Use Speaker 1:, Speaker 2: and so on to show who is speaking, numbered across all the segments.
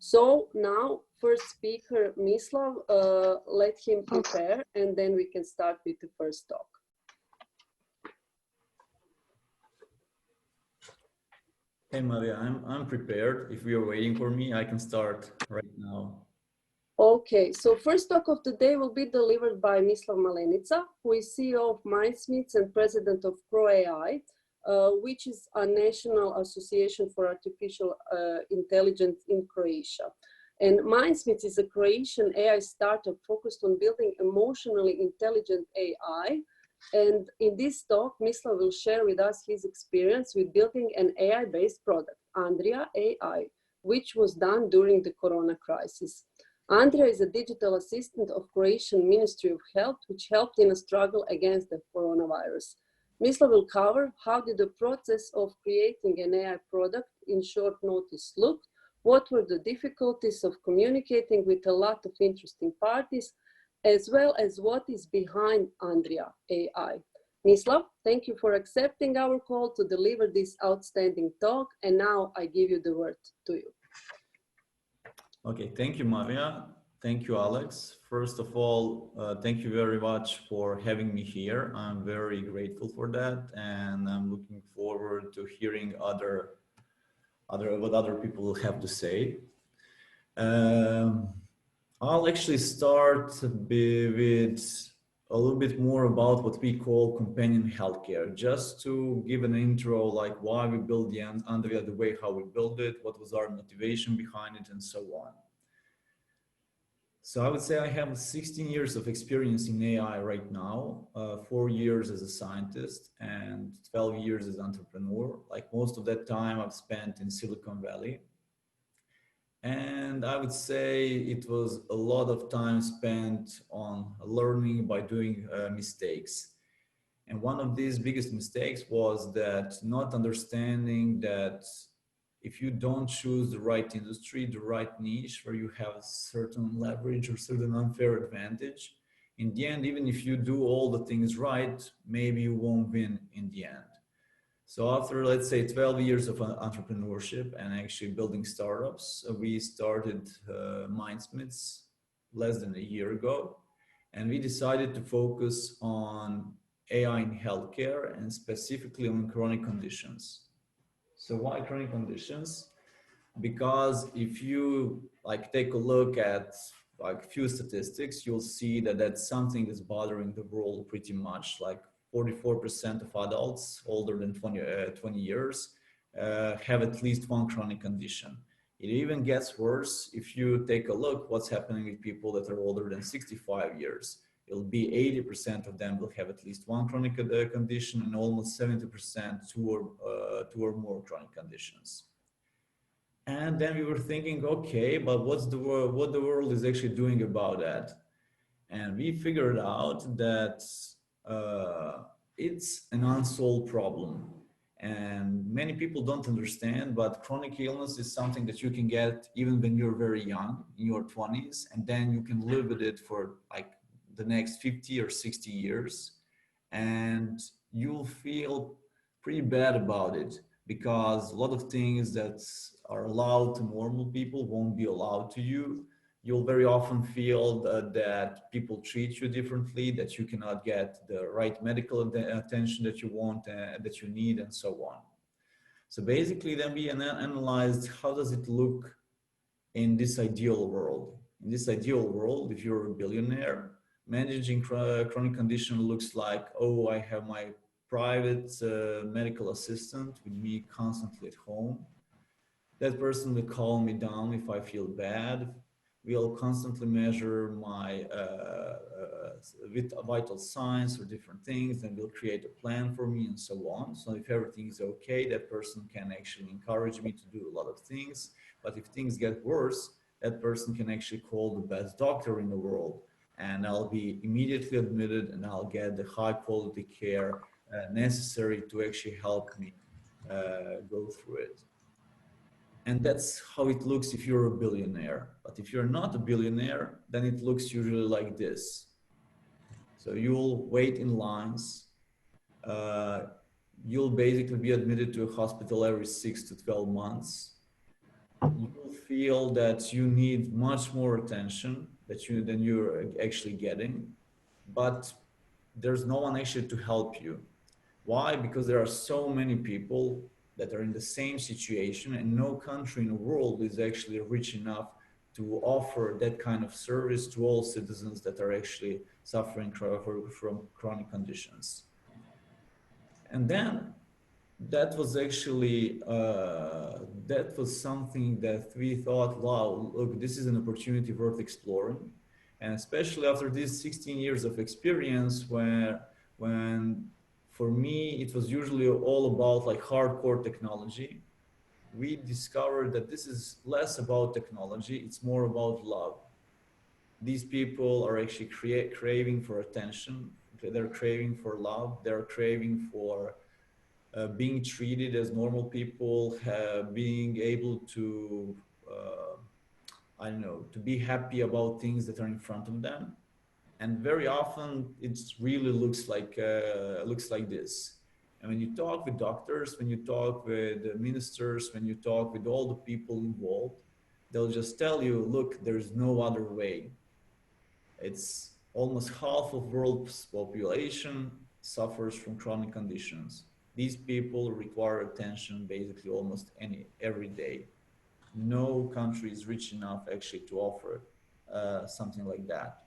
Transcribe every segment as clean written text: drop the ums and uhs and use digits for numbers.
Speaker 1: So now, first speaker, Mislav, let him prepare, and then we can start with the first talk.
Speaker 2: Hey, Maria, I'm prepared. If you are waiting for me, I can start right now.
Speaker 1: Okay, so first talk of the day will be delivered by Mislav Malenica, who is CEO of Mindsmiths and president of Croatia.ai, which is a national association for artificial intelligence in Croatia. And Mindsmiths is a Croatian AI startup focused on building emotionally intelligent AI. And in this talk, Mislav will share with us his experience with building an AI-based product, Andrija.ai, which was done during the Corona crisis. Andrija is a digital assistant of Croatian Ministry of Health, which helped in a struggle against the coronavirus. Mislav will cover how did the process of creating an AI product in short notice look, what were the difficulties of communicating with a lot of interesting parties, as well as what is behind Andrija.ai. Mislav, thank you for accepting our call to deliver this outstanding talk, and now I give you the word to you.
Speaker 2: Okay, thank you, Maria. Thank you, Alex. First of all, thank you very much for having me here. I'm very grateful for that, and I'm looking forward to hearing what other people will have to say. I'll actually start with a little bit more about what we call companion healthcare, just to give an intro, like why we built the Andrija the way how we built it, what was our motivation behind it, and so on. So I would say I have 16 years of experience in AI right now, 4 years as a scientist and 12 years as an entrepreneur. Like most of that time I've spent in Silicon Valley. And I would say it was a lot of time spent on learning by doing mistakes. And one of these biggest mistakes was that not understanding that if you don't choose the right industry, the right niche where you have a certain leverage or certain unfair advantage, in the end, even if you do all the things right, maybe you won't win in the end. So after, let's say, 12 years of entrepreneurship and actually building startups, we started Mindsmiths less than a year ago. And we decided to focus on AI in healthcare and specifically on chronic conditions. So why chronic conditions? Because if you take a look at few statistics, you'll see that that's something that's bothering the world pretty much. Like 44% of adults older than 20 years have at least one chronic condition. It even gets worse if you take a look what's happening with people that are older than 65 years. It'll be 80% of them will have at least one chronic condition, and almost 70% two or more chronic conditions. And then we were thinking, okay, but what the world is actually doing about that? And we figured out that it's an unsolved problem. And many people don't understand, but chronic illness is something that you can get even when you're very young, in your 20s, and then you can live with it for like the next 50 or 60 years. And you'll feel pretty bad about it because a lot of things that are allowed to normal people won't be allowed to you. You'll very often feel that people treat you differently, that you cannot get the right medical attention that you want, that you need, and so on. So basically then we analyzed how does it look in this ideal world. In this ideal world, if you're a billionaire, managing chronic condition looks like, oh, I have my private medical assistant with me constantly at home. That person will calm me down if I feel bad. We'll constantly measure my vital signs or different things, and we'll create a plan for me and so on. So if everything is okay, that person can actually encourage me to do a lot of things. But if things get worse, that person can actually call the best doctor in the world, and I'll be immediately admitted and I'll get the high quality care necessary to actually help me go through it. And that's how it looks if you're a billionaire. But if you're not a billionaire, then it looks usually like this. So you'll wait in lines. You'll basically be admitted to a hospital every 6 to 12 months. You'll feel that you need much more attention than you're actually getting, but there's no one actually to help you. Why? Because there are so many people that are in the same situation, and no country in the world is actually rich enough to offer that kind of service to all citizens that are actually suffering from chronic conditions. And then that was actually that was something that we thought, wow, look, this is an opportunity worth exploring. And especially after these 16 years of experience, when for me it was usually all about like hardcore technology, we discovered that this is less about technology, it's more about love. These people are actually craving for attention, they're craving for love, they're craving for being treated as normal people, being able to, I don't know, to be happy about things that are in front of them. And very often it really looks like this. And when you talk with doctors, when you talk with ministers, when you talk with all the people involved, they'll just tell you, look, there's no other way. It's almost half of world's population suffers from chronic conditions. These people require attention basically almost every day. No country is rich enough actually to offer something like that.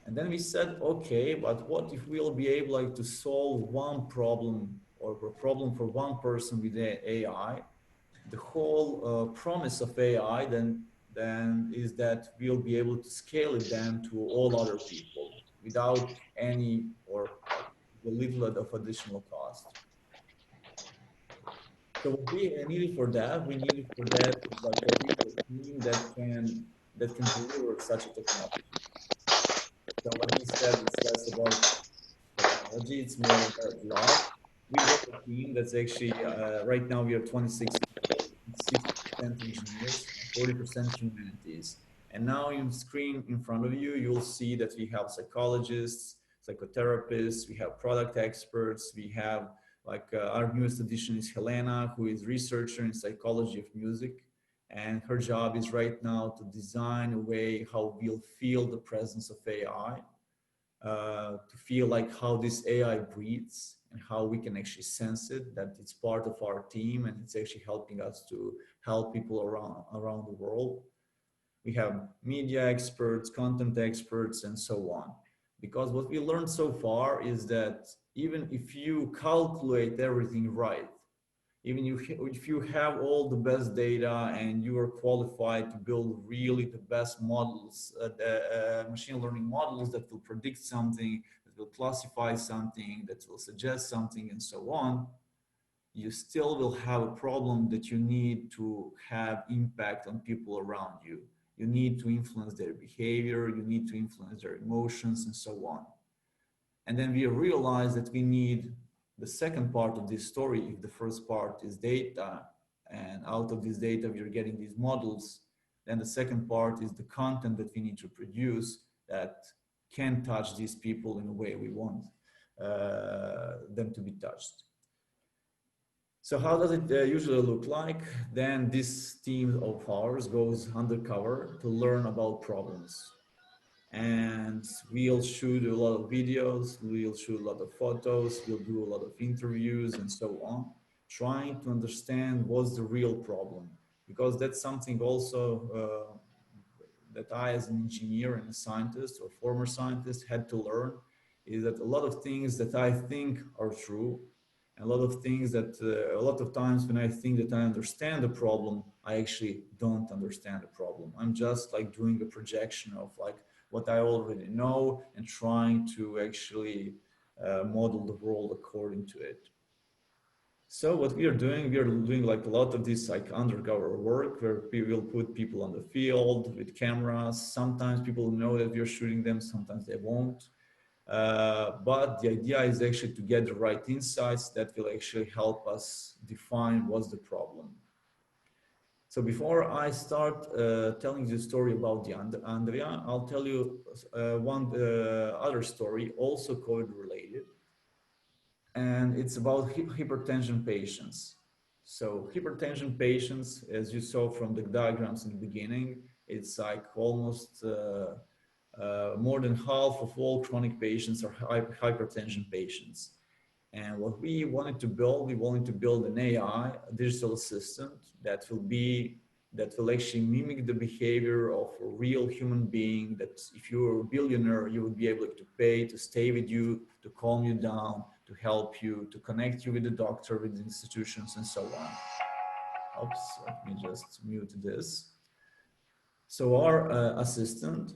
Speaker 2: And then we said, okay, but what if we'll be able like to solve one problem or a problem for one person with AI? The whole promise of AI then is that we'll be able to scale it then to all other people without any or like a little of additional cost. So what we needed for that, like a real team that can deliver such a technology. So when we said it's less about technology, it's more about love. We got a team that's actually right now we are 26 people, 60% engineers, 40% humanities. And now on screen in front of you, you'll see that we have psychologists, psychotherapists, we have product experts, we have like our newest addition is Helena, who is researcher in psychology of music. And her job is right now to design a way how we'll feel the presence of AI, to feel like how this AI breathes and how we can actually sense it, that it's part of our team and it's actually helping us to help people around the world. We have media experts, content experts, and so on. Because what we learned so far is that even if you calculate everything right, even if you have all the best data and you are qualified to build really the best models, machine learning models that will predict something, that will classify something, that will suggest something, and so on, you still will have a problem that you need to have impact on people around you. You need to influence their behavior, you need to influence their emotions, and so on. And then we realize that we need the second part of this story. If the first part is data, and out of this data we are getting these models, then the second part is the content that we need to produce that can touch these people in a way we want them to be touched. So how does it usually look like? Then this team of ours goes undercover to learn about problems. And we'll shoot a lot of videos, we'll shoot a lot of photos, we'll do a lot of interviews and so on, trying to understand what's the real problem. Because that's something also that I, as an engineer and a scientist or former scientist, had to learn, is that a lot of things that I think are true, and a lot of things that a lot of times when I think that I understand the problem, I actually don't understand the problem. I'm just like doing a projection of like what I already know and trying to actually model the world according to it. So what we are doing like a lot of this like undercover work where we will put people on the field with cameras. Sometimes people know that we're shooting them, sometimes they won't. But the idea is actually to get the right insights that will actually help us define what's the problem. So before I start telling you the story about the Andrea, I'll tell you one other story, also COVID related. And it's about hypertension patients. So hypertension patients, as you saw from the diagrams in the beginning, it's like almost more than half of all chronic patients are hypertension patients. And what we wanted to build, we wanted to build an AI, a digital assistant that will actually mimic the behavior of a real human being, that if you're a billionaire, you would be able to pay to stay with you, to calm you down, to help you, to connect you with the doctor, with the institutions, and so on. Oops, let me just mute this. So our assistant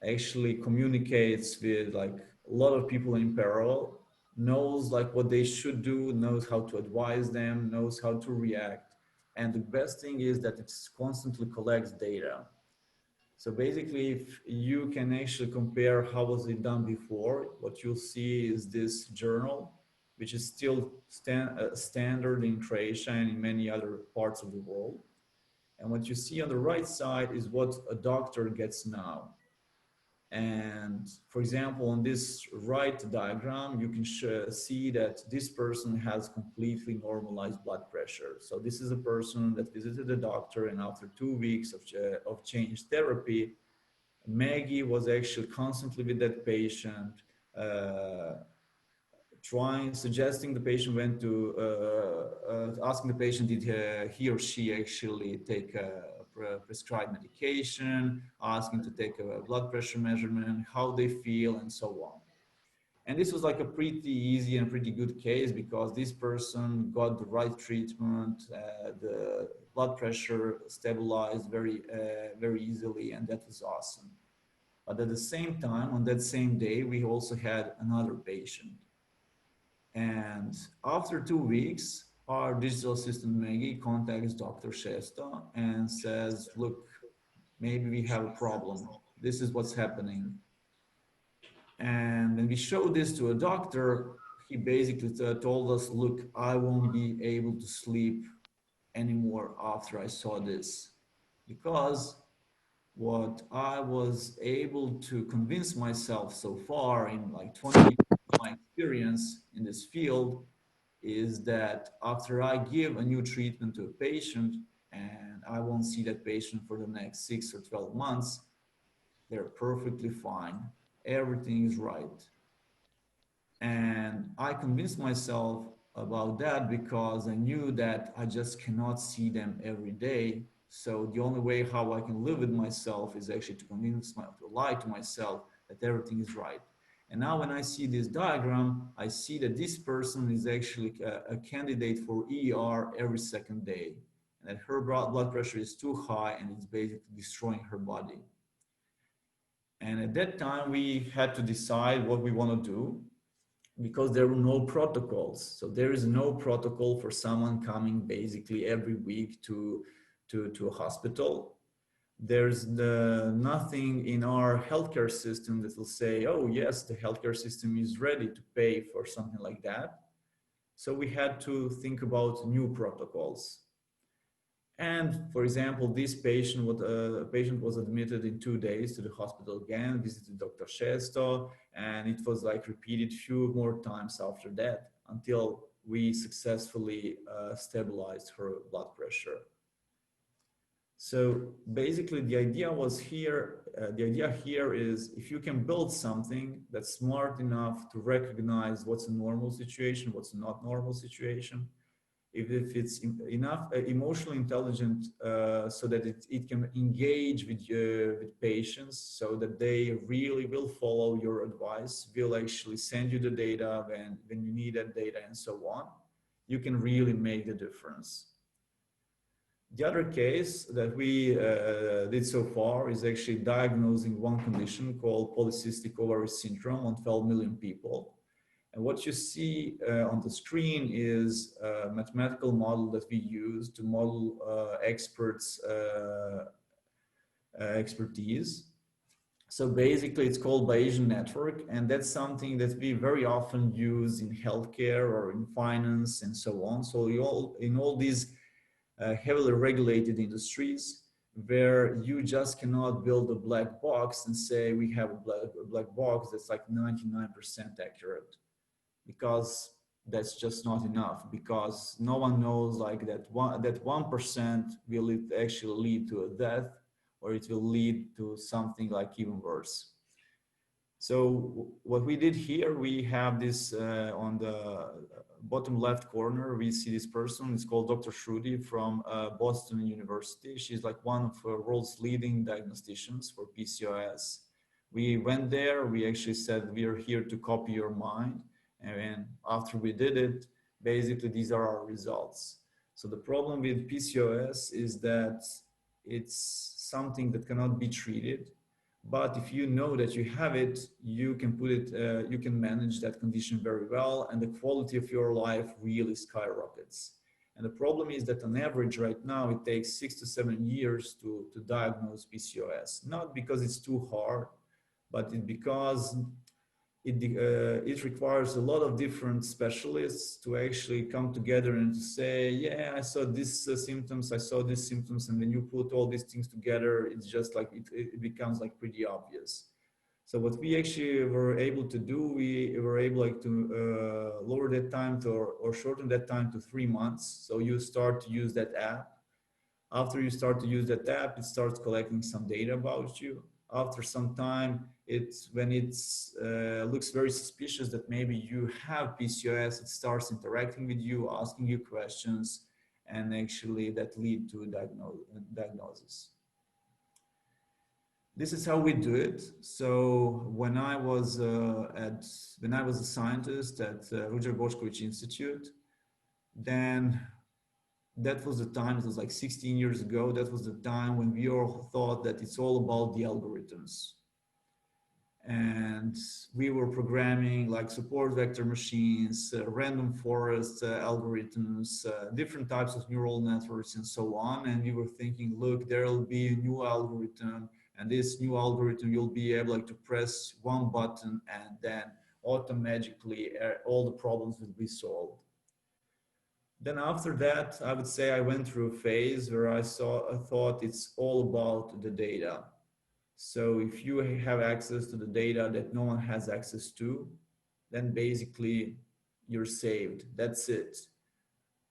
Speaker 2: actually communicates with like a lot of people in parallel, knows like what they should do, knows how to advise them, knows how to react. And the best thing is that it constantly collects data. So basically, if you can actually compare how was it done before, what you'll see is this journal, which is still standard in Croatia and in many other parts of the world. And what you see on the right side is what a doctor gets now. And for example, on this right diagram, you can see that this person has completely normalized blood pressure. So this is a person that visited the doctor, and after 2 weeks of change therapy, Maggie was actually constantly with that patient, suggesting the patient went to, asking the patient did he or she actually take prescribed medication, asking to take a blood pressure measurement, how they feel, and so on. And this was like a pretty easy and pretty good case because this person got the right treatment, the blood pressure stabilized very easily, and that was awesome. But at the same time, on that same day, we also had another patient. And after 2 weeks, our digital assistant Maggie contacts Dr. Shesta and says, look, maybe we have a problem. This is what's happening. And when we showed this to a doctor, he basically told us, look, I won't be able to sleep anymore after I saw this, because what I was able to convince myself so far in like 20 years of my experience in this field is that after I give a new treatment to a patient and I won't see that patient for the next 6 or 12 months, they're perfectly fine. Everything is right. And I convinced myself about that because I knew that I just cannot see them every day. So the only way how I can live with myself is actually to to lie to myself that everything is right. And now when I see this diagram, I see that this person is actually a candidate for ER every second day, and that her blood pressure is too high and it's basically destroying her body. And at that time, we had to decide what we want to do, because there were no protocols. So there is no protocol for someone coming basically every week to a hospital. There's nothing in our healthcare system that will say, oh yes, the healthcare system is ready to pay for something like that. So we had to think about new protocols. And for example, this patient was admitted in 2 days to the hospital again, visited Dr. Shesto, and it was like repeated few more times after that until we successfully stabilized her blood pressure. So basically the idea here is if you can build something that's smart enough to recognize what's a normal situation, what's not normal situation, if it's enough emotionally intelligent so that it can engage with patients so that they really will follow your advice, will actually send you the data when you need that data and so on, you can really make the difference. The other case that we did so far is actually diagnosing one condition called polycystic ovary syndrome on 12 million people. And what you see on the screen is a mathematical model that we use to model experts' expertise. So basically it's called Bayesian network, and that's something that we very often use in healthcare or in finance and so on. So in all these heavily regulated industries where you just cannot build a black box and say we have a black box that's like 99% accurate, because that's just not enough, because no one knows like that 1% will it actually lead to a death, or it will lead to something like even worse. So what we did here, we have this on the bottom left corner, we see this person. It's called Dr. Shruti from Boston University. She's like one of the world's leading diagnosticians for PCOS. We went there, we actually said, we are here to copy your mind. And after we did it, basically these are our results. So the problem with PCOS is that it's something that cannot be treated. But if you know that you have it, you can put it, you can manage that condition very well, and the quality of your life really skyrockets. And the problem is that on average right now, it takes 6 to 7 years to diagnose PCOS. Not because it's too hard, but because it requires a lot of different specialists to actually come together and to say, yeah, I saw this symptoms, I saw these symptoms, and when you put all these things together, it's just like it becomes like pretty obvious. So what we actually were able to do, we were able like to lower that time to, or shorten that time to 3 months. So you start to use that app. After you start to use that app, it starts collecting some data about you. After some time, when it looks very suspicious that maybe you have PCOS, it starts interacting with you, asking you questions, and actually that lead to diagnosis. This is how we do it. So when I was a scientist at Ruđer Bošković Institute, then that was the time, it was like 16 years ago, that was the time when we all thought that it's all about the algorithms. And we were programming like support vector machines, random forest algorithms, different types of neural networks and so on. And we were thinking, look, there will be a new algorithm, and this new algorithm, you'll be able like, to press one button and then automatically all the problems will be solved. Then after that, I would say I went through a phase where I thought it's all about the data. So if you have access to the data that no one has access to, then basically you're saved. That's it.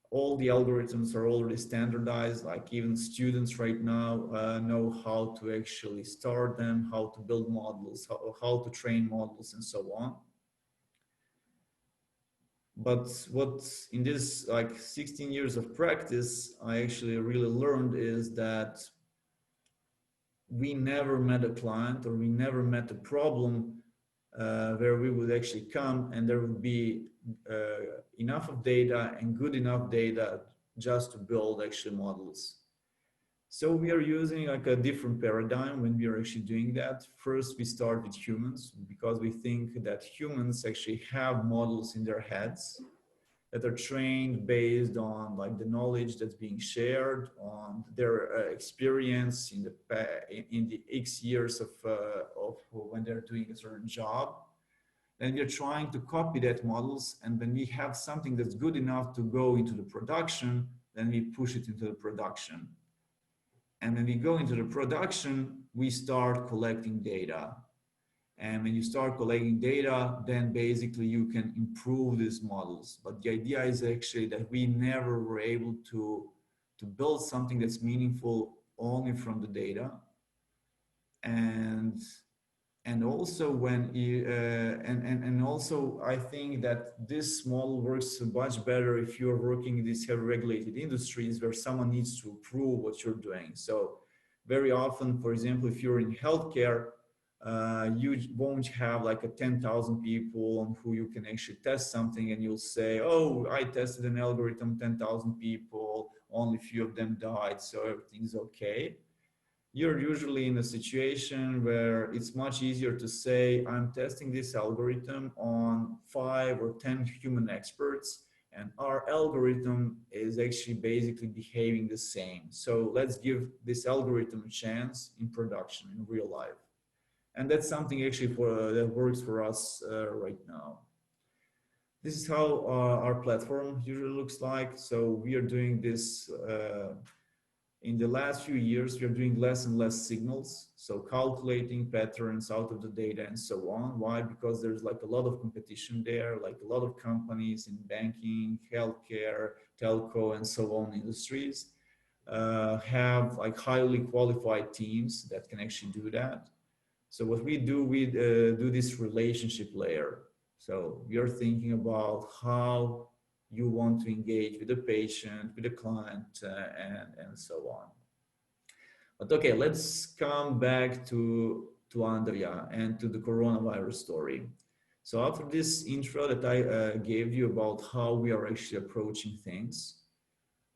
Speaker 2: All the algorithms are already standardized, like even students right now know how to actually start them, how to build models, how to train models and so on. But what in this like 16 years of practice, I actually really learned is that we never met a client, or we never met a problem where we would actually come and there would be enough of data and good enough data just to build actually models. So we are using like a different paradigm when we are actually doing that. First, we start with humans, because we think that humans actually have models in their heads that are trained based on like the knowledge that's being shared, on their experience in the X years of when they're doing a certain job. And we're trying to copy that models. And when we have something that's good enough to go into the production, then we push it into the production. And when we go into the production, we start collecting data. And when you start collecting data, then basically you can improve these models. But the idea is actually that we never were able to build something that's meaningful only from the data. And also when you, and also I think that this model works much better if you're working in these heavy regulated industries where someone needs to approve what you're doing. So very often, for example, if you're in healthcare, you won't have like a 10,000 people on who you can actually test something, and you'll say, oh, I tested an algorithm, 10,000 people, only a few of them died, so everything's okay. You're usually in a situation where it's much easier to say, I'm testing this algorithm on 5 or 10 human experts, and our algorithm is actually basically behaving the same. So let's give this algorithm a chance in production, in real life. And that's something actually that works for us right now. This is how our platform usually looks like. So we are doing this In the last few years, we are doing less and less signals, so calculating patterns out of the data and so on. Why? Because there's like a lot of competition there, like a lot of companies in banking, healthcare, telco, and so on industries have like highly qualified teams that can actually do that. So what we do, we do this relationship layer. So we are thinking about how you want to engage with the patient, with the client, and so on. But okay, let's come back to Andrea and to the coronavirus story. So after this intro that I gave you about how we are actually approaching things,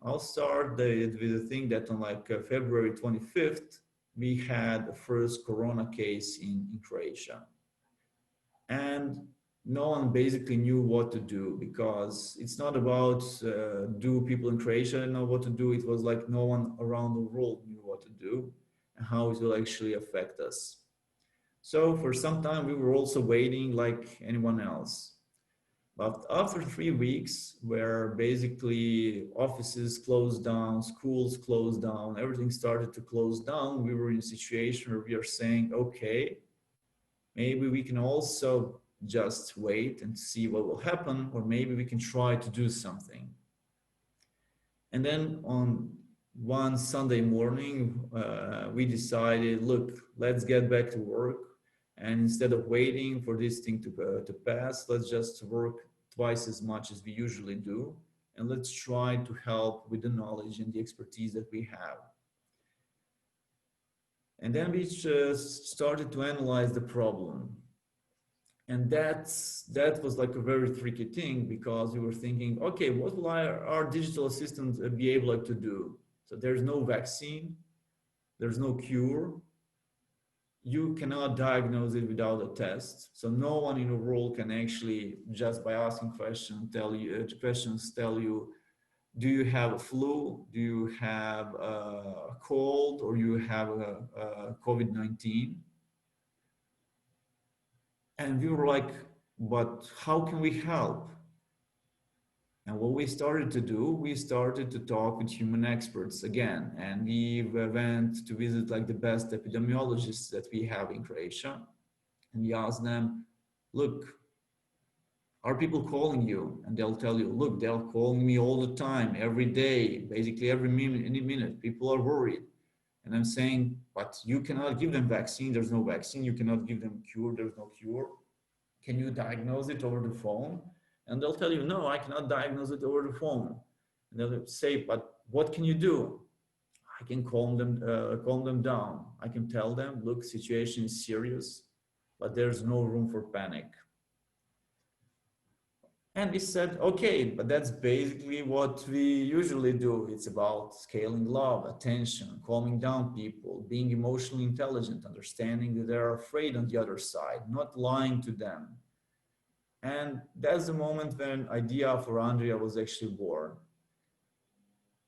Speaker 2: I'll start with the thing that on like February 25th, we had the first corona case in Croatia. And no one basically knew what to do, because it's not about do people in Croatia know what to do. It was like no one around the world knew what to do and how it will actually affect us. So for some time we were also waiting like anyone else. But after 3 weeks, where basically offices closed down, schools closed down, everything started to close down, we were in a situation where we are saying, okay, maybe we can also just wait and see what will happen, or maybe we can try to do something. And then on one Sunday morning, we decided, look, let's get back to work. And instead of waiting for this thing to pass, let's just work twice as much as we usually do. And let's try to help with the knowledge and the expertise that we have. And then we just started to analyze the problem. And that was like a very tricky thing, because we were thinking, okay, what will our digital assistant be able to do? So there's no vaccine, there's no cure. You cannot diagnose it without a test. So no one in the world can actually, just by asking questions, tell you, do you have a flu? Do you have a cold? Or you have a COVID-19? And we were like, but how can we help? And what we started to do, we started to talk with human experts again. And we went to visit like the best epidemiologists that we have in Croatia. And we asked them, look, are people calling you? And they'll tell you, look, they're calling me all the time, every day, basically every minute, any minute. People are worried. And I'm saying, but you cannot give them vaccine. There's no vaccine. You cannot give them cure. There's no cure. Can you diagnose it over the phone? And they'll tell you, no, I cannot diagnose it over the phone. And they'll say, but what can you do? I can calm them down. I can tell them, look, situation is serious, but there's no room for panic. And we said, okay, but that's basically what we usually do. It's about scaling love, attention, calming down people, being emotionally intelligent, understanding that they're afraid on the other side, not lying to them. And that's the moment when idea for Andrea was actually born.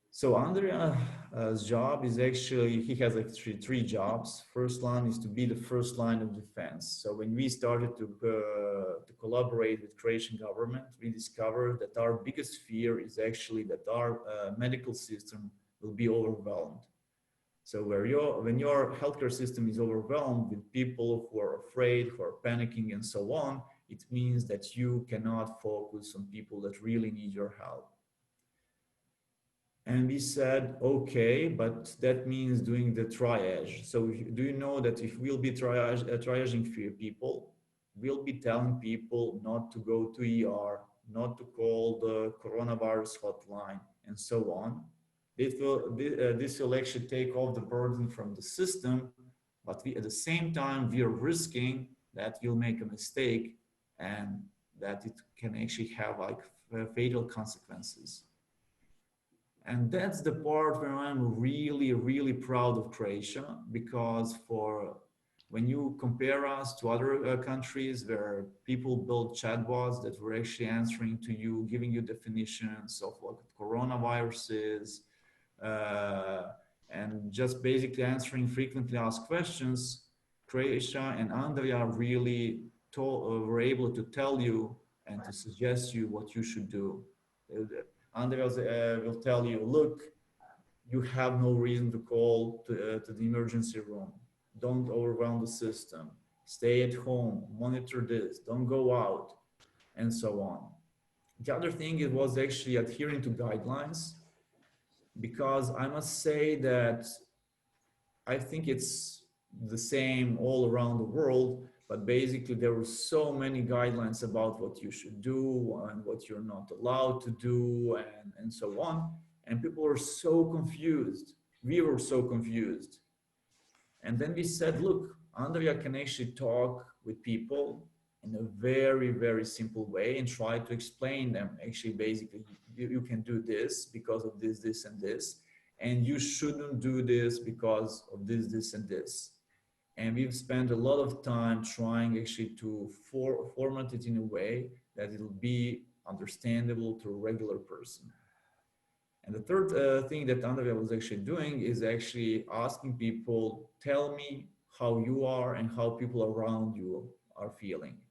Speaker 2: So Andrea's job is actually, he has like three jobs. First one is to be the first line of defense. So when we started to collaborate with Croatian government, we discovered that our biggest fear is actually that our medical system will be overwhelmed. So when your healthcare system is overwhelmed with people who are afraid, who are panicking and so on, it means that you cannot focus on people that really need your help. And we said, okay, but that means doing the triage. So do you know that if we'll be triaging people, we'll be telling people not to go to ER, not to call the coronavirus hotline, and so on. This will actually take off the burden from the system, but at the same time, we are risking that we'll make a mistake and that it can actually have like fatal consequences. And that's the part where I'm really, really proud of Croatia, because when you compare us to other countries where people built chatbots that were actually answering to you, giving you definitions of what coronavirus is, and just basically answering frequently asked questions, Croatia and Andrea really were able to tell you and to suggest you what you should do. Andrea will tell you, look, you have no reason to call to the emergency room. Don't overwhelm the system. Stay at home, monitor this, don't go out, and so on. The other thing, it was actually adhering to guidelines, because I must say that I think it's the same all around the world, but basically there were so many guidelines about what you should do and what you're not allowed to do, and so on. And people were so confused. We were so confused. And then we said, look, Andrea can actually talk with people in a very, very simple way and try to explain them. Actually, basically, you can do this because of this, this, and this. And you shouldn't do this because of this, this, and this. And we've spent a lot of time trying actually to format it in a way that it'll be understandable to a regular person. And the third thing that Andrea was actually doing is actually asking people, tell me how you are and how people around you are feeling.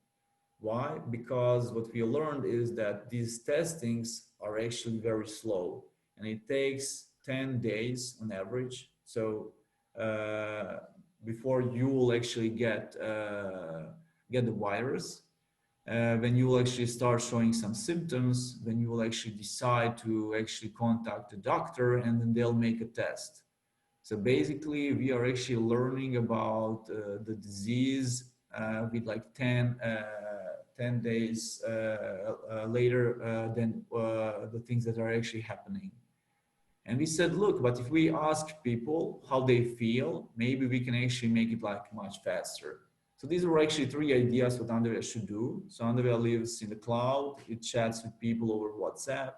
Speaker 2: Why? Because what we learned is that these testings are actually very slow, and it takes 10 days on average. So uh, before you will actually get the virus, when you will actually start showing some symptoms, then you will actually decide to actually contact the doctor, and then they'll make a test. So basically, we are actually learning about the disease with like 10 days later than the things that are actually happening. And we said, look, but if we ask people how they feel, maybe we can actually make it like much faster. So these were actually three ideas what Andrea should do. So Andrea lives in the cloud, he chats with people over WhatsApp.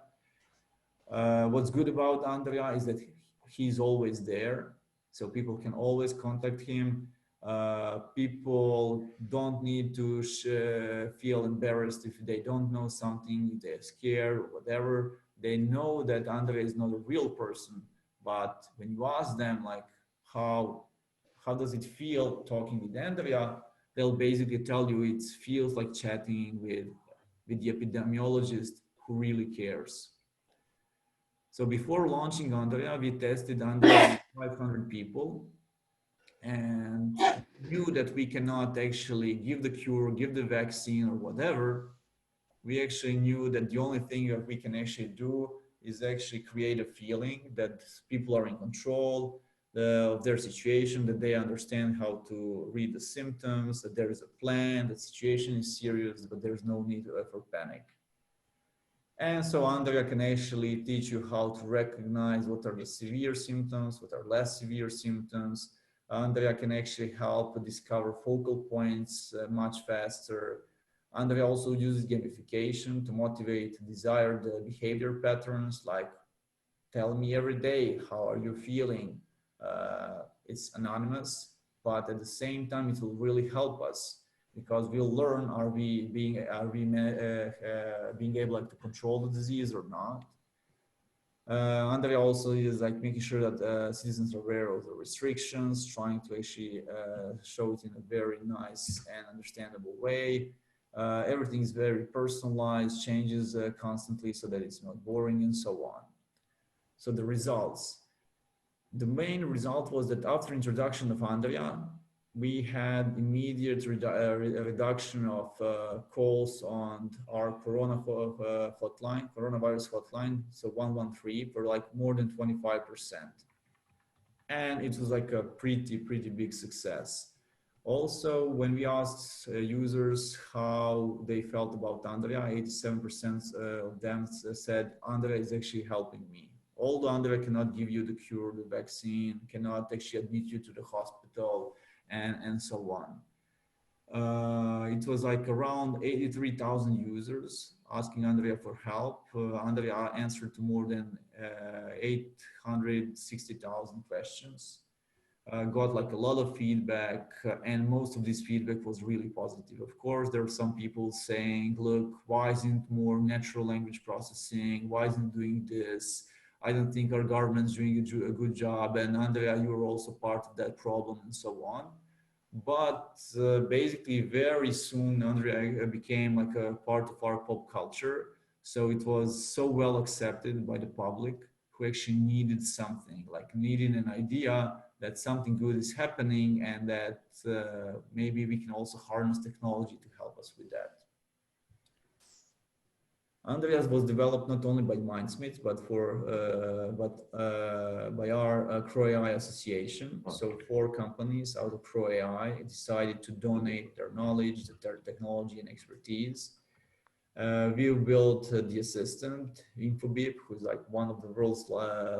Speaker 2: What's good about Andrea is that he's always there. So people can always contact him. People don't need to feel embarrassed if they don't know something, if they're scared or whatever. They know that Andrea is not a real person, but when you ask them like how does it feel talking with Andrea, they'll basically tell you it feels like chatting with the epidemiologist who really cares. So before launching Andrea, we tested under 500 people, and knew that we cannot actually give the cure, give the vaccine or whatever. We actually knew that the only thing that we can actually do is actually create a feeling that people are in control of their situation, that they understand how to read the symptoms, that there is a plan, the situation is serious, but there's no need for panic. And so Andrea can actually teach you how to recognize what are the severe symptoms, what are less severe symptoms. Andrea can actually help discover focal points much faster. Andrea also uses gamification to motivate desired behavior patterns, like tell me every day, how are you feeling? It's anonymous, but at the same time, it will really help us, because we'll learn, are we being able to control the disease or not. Andrea also is like making sure that citizens are aware of the restrictions, trying to actually show it in a very nice and understandable way. Everything is very personalized, changes constantly so that it's not boring, and so on. So the results. The main result was that after introduction of Andrea, we had immediate reduction of calls on our coronavirus hotline, so 113, for like more than 25%. And it was like a pretty big success. Also, when we asked users how they felt about Andrea, 87% of them said, Andrea is actually helping me. Although Andrea cannot give you the cure, the vaccine, cannot actually admit you to the hospital, and so on. It was like around 83,000 users asking Andrea for help. Andrea answered to more than 860,000 questions. Got like a lot of feedback, and most of this feedback was really positive. Of course, there are some people saying, look, why isn't more natural language processing? Why isn't doing this? I don't think our government's doing a good job. And Andrea, you are also part of that problem, and so on. But basically, very soon, Andrea became like a part of our pop culture. So it was so well accepted by the public, who actually needed something, like needed an idea that something good is happening and that maybe we can also harness technology to help us with that. Andreas was developed not only by Mindsmiths, but by our Croatia association. So 4 companies out of Croatia decided to donate their knowledge, their technology and expertise. We built the assistant, Infobip, who's like one of the world's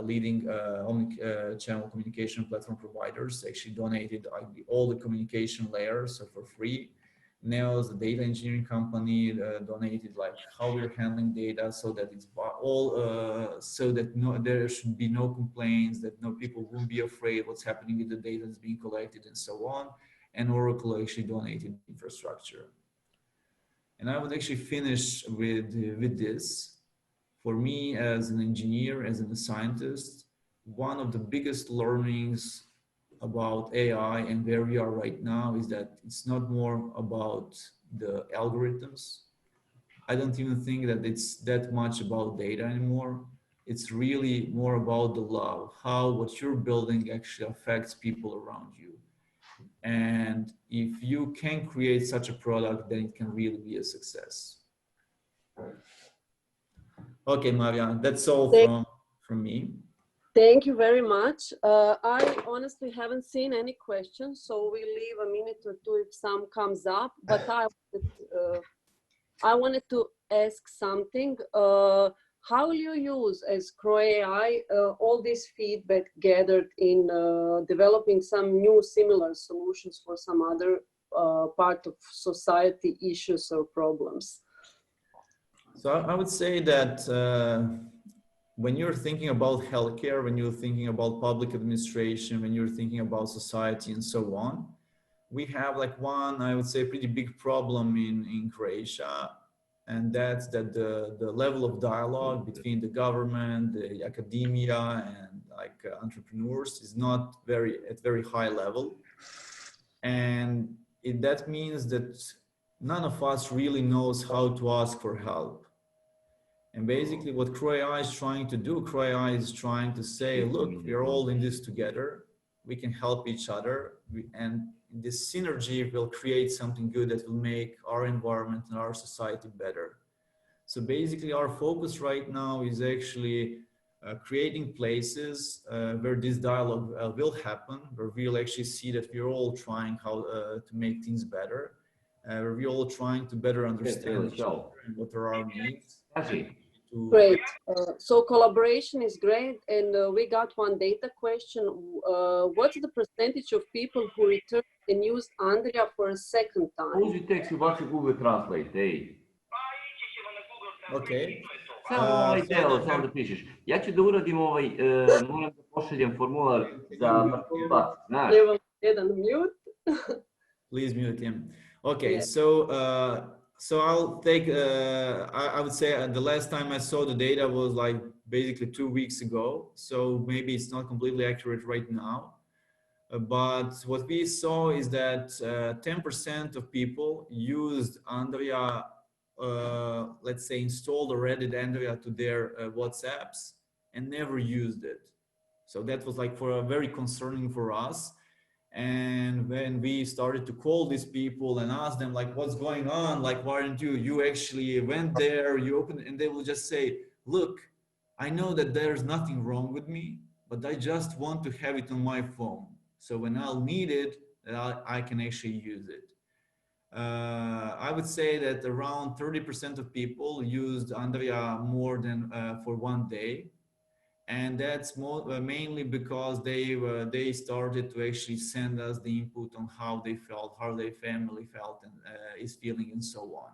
Speaker 2: leading omni-channel communication platform providers, actually donated all the communication layers, so for free. Neos, the data engineering company, donated like how we're handling data, so that it's all, so that there should be no complaints, that no people won't be afraid what's happening with the data that's being collected and so on. And Oracle actually donated infrastructure. And I would actually finish with this. For me, as an engineer, as a scientist, one of the biggest learnings about AI and where we are right now is that it's not more about the algorithms. I don't even think that it's that much about data anymore. It's really more about the love, how what you're building actually affects people around you. And if you can create such a product, then it can really be a success. Okay, Maria, that's all from me.
Speaker 1: Thank you very much. I honestly haven't seen any questions, so we'll leave a minute or two if some comes up. But I wanted to ask something. How will you use as Croatia all this feedback gathered in developing some new similar solutions for some other part of society issues or problems?
Speaker 2: So I would say that when you're thinking about healthcare, when you're thinking about public administration, when you're thinking about society and so on, we have like one, I would say, pretty big problem in Croatia. And that's that the level of dialogue between the government, the academia, and like entrepreneurs is not at very high level. And that means that none of us really knows how to ask for help. And basically what Croatia is trying to do, Croatia is trying to say, look, we're all in this together. We can help each other. And this synergy will create something good that will make our environment and our society better. So basically our focus right now is actually creating places where this dialogue will happen, where we'll actually see that we're all trying how to make things better, where we're all trying to better understand each other and what are our needs.
Speaker 1: Great. So collaboration is great. And we got one data question. What's the percentage of people who returned and used Andrija for a second time?
Speaker 3: Uzi text i baci Google Translate, ej.
Speaker 2: Okay.
Speaker 3: Samo delo, samo da pišeš. Ja ću da uradim moram da pošaljem formular za participac, znaš?
Speaker 1: Evo, jedan mute.
Speaker 2: Please mute him. Okay, so so I'll take, I would say the last time I saw the data was like basically 2 weeks ago. So maybe it's not completely accurate right now. But what we saw is that 10% of people used Andrija, let's say installed or added Andrija to their WhatsApps and never used it. So that was like very concerning for us. And when we started to call these people and ask them like, what's going on? Like, why aren't you actually went there, you opened, and they will just say, look, I know that there's nothing wrong with me, but I just want to have it on my phone. So when I'll need it, I can actually use it. I would say that around 30% of people used Andrija more than for 1 day. And that's mainly because they started to actually send us the input on how they felt, how their family felt and is feeling and so on.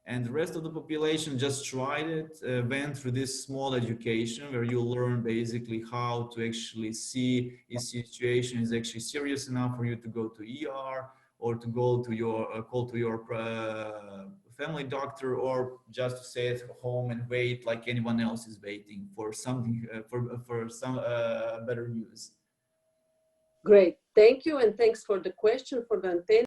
Speaker 2: And the rest of the population just tried it, went through this small education where you learn basically how to actually see if situation is actually serious enough for you to go to ER or to go to your call to your family doctor, or just to stay at home and wait like anyone else is waiting for something, for some better news.
Speaker 1: Great, thank you, and thanks for the question, for the antenna.